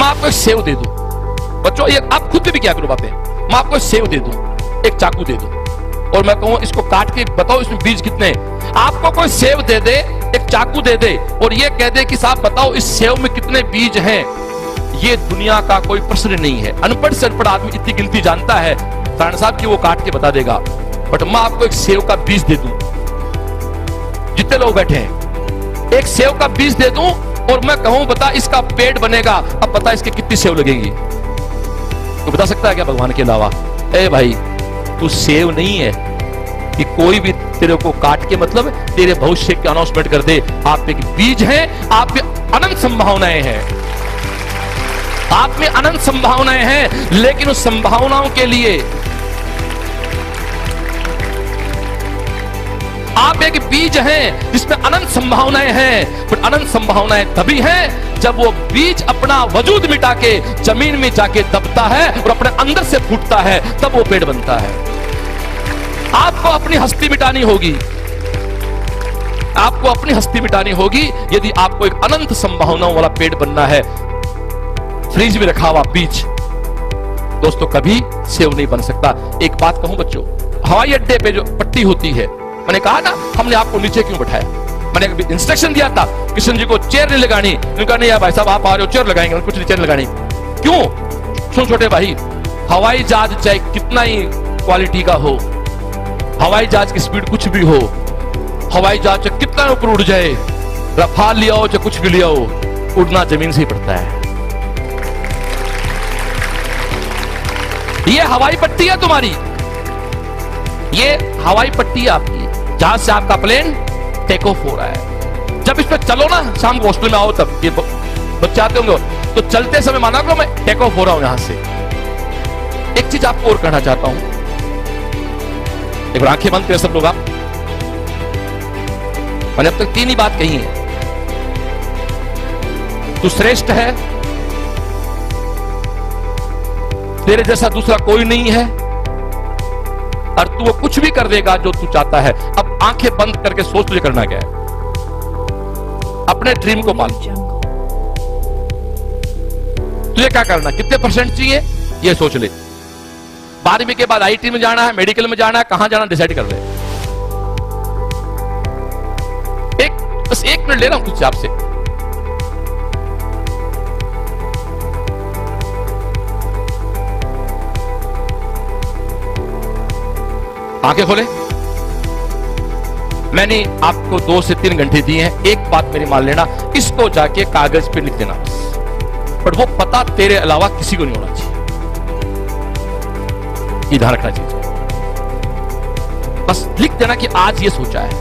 मैं आपको एक सेव दे दूं, बच्चों ये आप खुद भी क्या करो बातें, मैं आपको एक सेव दे दूं, एक चाकू दे दूं और मैं कहूं इसको काट के बताओ इसमें बीज कितने हैं। आपको कोई सेव दे दे, एक चाकू दे दे और ये कह दे कि साहब बताओ इस सेव में कितने बीज हैं, ये दुनिया का कोई प्रश्न नहीं है। अनपढ़ से अनपढ़ आदमी इतनी गिनती जानता है तारण साहब की वो काट के बता देगा, बट मैं आपको एक सेव का बीज दे दूं, जितने लोग बैठे हैं एक सेव का बीज दे दूं और मैं कहूं बता इसका पेड़ बनेगा, अब बता इसके कितनी सेव लगेंगी। तो बता सकता है क्या भगवान के अलावा? ए भाई तू सेव नहीं है कि कोई भी तेरे को काट के मतलब तेरे भविष्य की अनाउंसमेंट कर दे। आप एक बीज हैं, आप में अनंत संभावनाएं हैं, आप में अनंत संभावनाएं हैं, लेकिन उस संभावनाओं के लिए आप एक बीज हैं जिसमें अनंत संभावनाएं हैं, पर अनंत संभावनाएं तभी हैं जब वो बीज अपना वजूद मिटा के जमीन में जाके दबता है और अपने अंदर से फूटता है, तब वो पेड़ बनता है। आपको अपनी हस्ती मिटानी होगी, आपको अपनी हस्ती मिटानी होगी यदि आपको एक अनंत संभावनाओं वाला पेड़ बनना है। फ्रिज में रखा हुआ बीज दोस्तों कभी सेव नहीं बन सकता। एक बात कहूं बच्चों, हवाई अड्डे पे जो पट्टी होती है, मैंने कहा ना हमने आपको नीचे क्यों बैठाया, मैंने इंस्ट्रक्शन दिया था किशन जी को चेयर नहीं लगानी, उन्होंने कहा नहीं यार भाई साहब आप आ रहे हो चेयर लगाएंगे, कुछ नहीं चेयर लगानी। क्यों? सुन छोटे भाई, हवाई जहाज चाहे कितना ही क्वालिटी का हो, हवाई जहाज की स्पीड कुछ भी हो, हवाई जहाज चाहे कितना ऊपर उड़ जाए, रफाल लिया हो चाहे कुछ भी लिया हो, उड़ना जमीन से ही पड़ता है। ये हवाई पट्टी है तुम्हारी, ये हवाई पट्टी है आपकी, जहां से आपका प्लेन टेक ऑफ हो रहा है। जब इस पे चलो ना, शाम को हॉस्टल में आओ तब ये बच्चे आते होंगे, तो चलते समय माना करो मैं टेक ऑफ हो रहा हूं यहां से। एक चीज आपको और कहना चाहता हूं, एक बार आंखें बंद करें सब लोग आप। मैंने अब तक तीन ही बात कही है, तू श्रेष्ठ है, तेरे जैसा दूसरा कोई नहीं है, और तू वो कुछ भी कर देगा जो तू चाहता है। अब आंखें बंद करके सोच तुझे करना क्या है, अपने ड्रीम को पालो। तुझे क्या करना, कितने परसेंट चाहिए ये सोच ले। 12वीं के बाद आईटी में जाना है, मेडिकल में जाना है, कहां जाना डिसाइड कर ले। बस एक मिनट ले रहा हूं तुझसे आपसे। आंखें खोले। मैंने आपको 2 से 3 घंटे दिए हैं, एक बात मेरी मान लेना, इसको जाके कागज पे लिख देना, पर वो पता तेरे अलावा किसी को नहीं होना चाहिए, ये ध्यान रखना चाहिए। बस लिख देना कि आज ये सोचा है,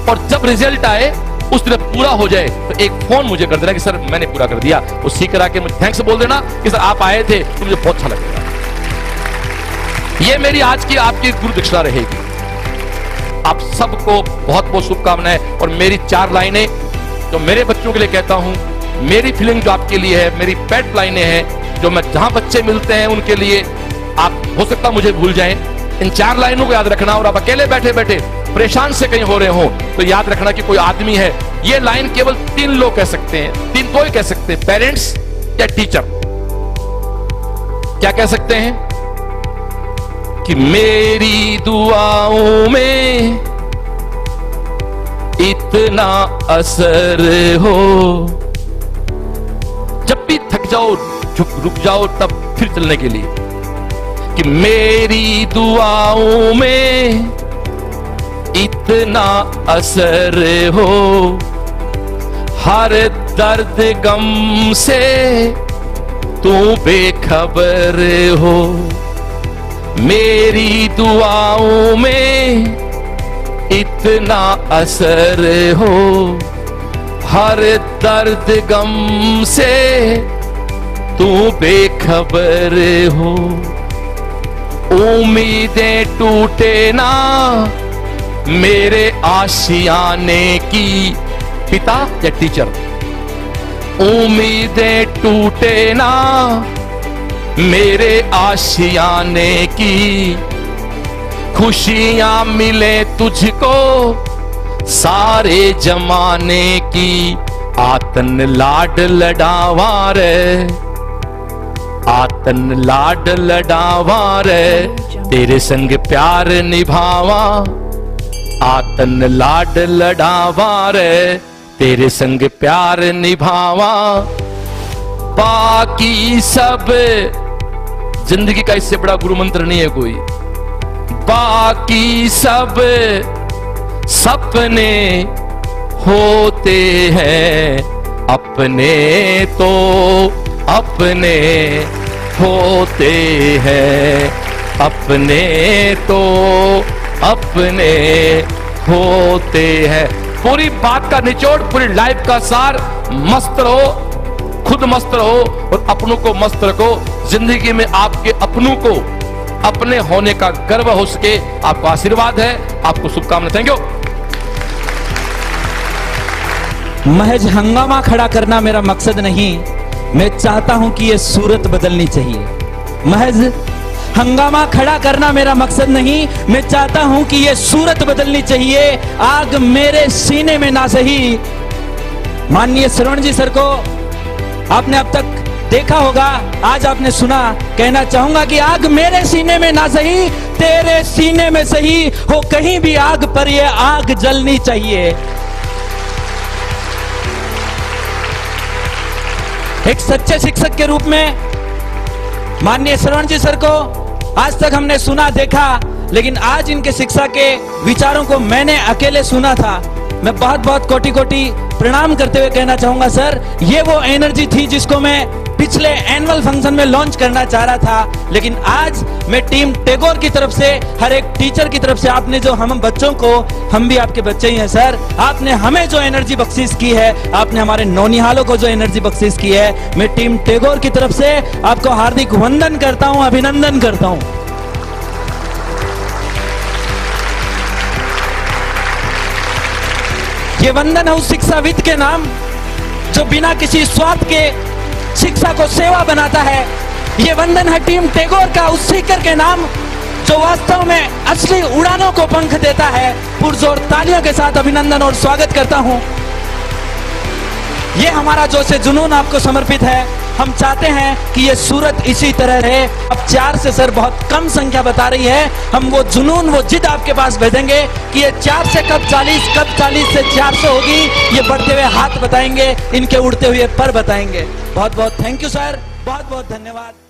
और जब रिजल्ट आए उस दिन पूरा हो जाए तो एक फोन मुझे कर देना कि सर मैंने पूरा कर दिया। वो सीख करा के मुझे थैंक्स बोल देना कि सर आप आए थे तो मुझे बहुत अच्छा लगेगा। ये मेरी आज की आपकी गुरु दक्षिणा रहेगी। आप सबको बहुत बहुत शुभकामनाएं, और मेरी 4 लाइनें जो मेरे बच्चों के लिए कहता हूं, मेरी फीलिंग जो आपके लिए है, मेरी पेट लाइनें हैं जो मैं जहां बच्चे मिलते हैं उनके लिए। आप हो सकता मुझे भूल जाएं, इन 4 लाइनों को याद रखना, और आप अकेले बैठे बैठे परेशान से कहीं हो रहे हो तो याद रखना कि कोई आदमी है। ये लाइन केवल 3 लोग कह सकते हैं, 3 कोई कह सकते हैं, पेरेंट्स या टीचर। क्या कह सकते हैं कि मेरी दुआओं में इतना असर हो। जब भी थक जाओ रुक जाओ तब फिर चलने के लिए, कि मेरी दुआओं में इतना असर हो, हर दर्द गम से तू बेखबर हो। मेरी दुआओं में इतना असर हो, हर दर्द गम से तू बेखबर हो। उम्मीदें टूटे ना मेरे आशियाने की, पिता या टीचर। उम्मीदें टूटे ना मेरे आशियाने की, खुशियां मिले तुझको सारे जमाने की। आतन लाड लडावा रे आतन लाड लडावा रे तेरे संग प्यार निभावा, आतन लाड लडावा रे तेरे संग प्यार निभावा। बाकी सब, जिंदगी का इससे बड़ा गुरु मंत्र नहीं है कोई। बाकी सब सपने होते हैं, अपने तो अपने होते हैं, अपने तो अपने होते हैं। पूरी बात का निचोड़, पूरी लाइफ का सार, मस्त रहो, खुद मस्त रहो और अपनों को मस्त रखो। जिंदगी में आपके अपनों को अपने होने का गर्व हो सके, आपको आशीर्वाद है, आपको शुभकामनाएं। Thank you. महज हंगामा खड़ा करना मेरा मकसद नहीं, मैं चाहता हूं कि यह सूरत बदलनी चाहिए। महज हंगामा खड़ा करना मेरा मकसद नहीं, मैं चाहता हूं कि यह सूरत बदलनी चाहिए। आग मेरे सीने में ना सही। माननीय श्रवण जी सर को आपने अब तक देखा होगा, आज आपने सुना। कहना चाहूंगा कि आग मेरे सीने में ना सही, तेरे सीने में सही हो कहीं भी आग, पर यह आग जलनी चाहिए। एक सच्चे शिक्षक के रूप में माननीय श्रवण जी सर को आज तक हमने सुना देखा, लेकिन आज इनके शिक्षा के विचारों को मैंने अकेले सुना था। मैं बहुत बहुत कोटि कोटि प्रणाम करते हुए कहना चाहूंगा सर, ये वो एनर्जी थी जिसको मैं पिछले एनुअल फंक्शन में लॉन्च करना चाह रहा था, लेकिन आज मैं टीम टैगोर की तरफ से, हर एक टीचर की तरफ से, आपने जो हम बच्चों को, हम भी आपके बच्चे ही हैं सर, आपने हमें जो एनर्जी बख्शिश की है, आपने हमारे नौनिहालों को जो एनर्जी बख्शिश की है, मैं टीम टैगोर की तरफ से आपको हार्दिक वंदन करता हूं, अभिनंदन करता हूं। ये वंदन है उस शिक्षाविद के नाम जो बिना किसी स्वार्थ के शिक्षा को सेवा बनाता है। ये वंदन है टीम टैगोर का उस सीकर के नाम जो वास्तव में असली उड़ानों को पंख देता है। पुरजोर तालियों के साथ अभिनंदन और स्वागत करता हूं। ये हमारा जोश जुनून आपको समर्पित है। हम चाहते हैं कि ये सूरत इसी तरह रहे। अब 4 से सर बहुत कम संख्या बता रही है, हम वो जुनून, वो जिद आपके पास भेजेंगे कि ये 4 से कब 40, कब 40 से 400 होगी, ये बढ़ते हुए हाथ बताएंगे, इनके उड़ते हुए पर बताएंगे। बहुत बहुत थैंक यू सर, बहुत बहुत धन्यवाद।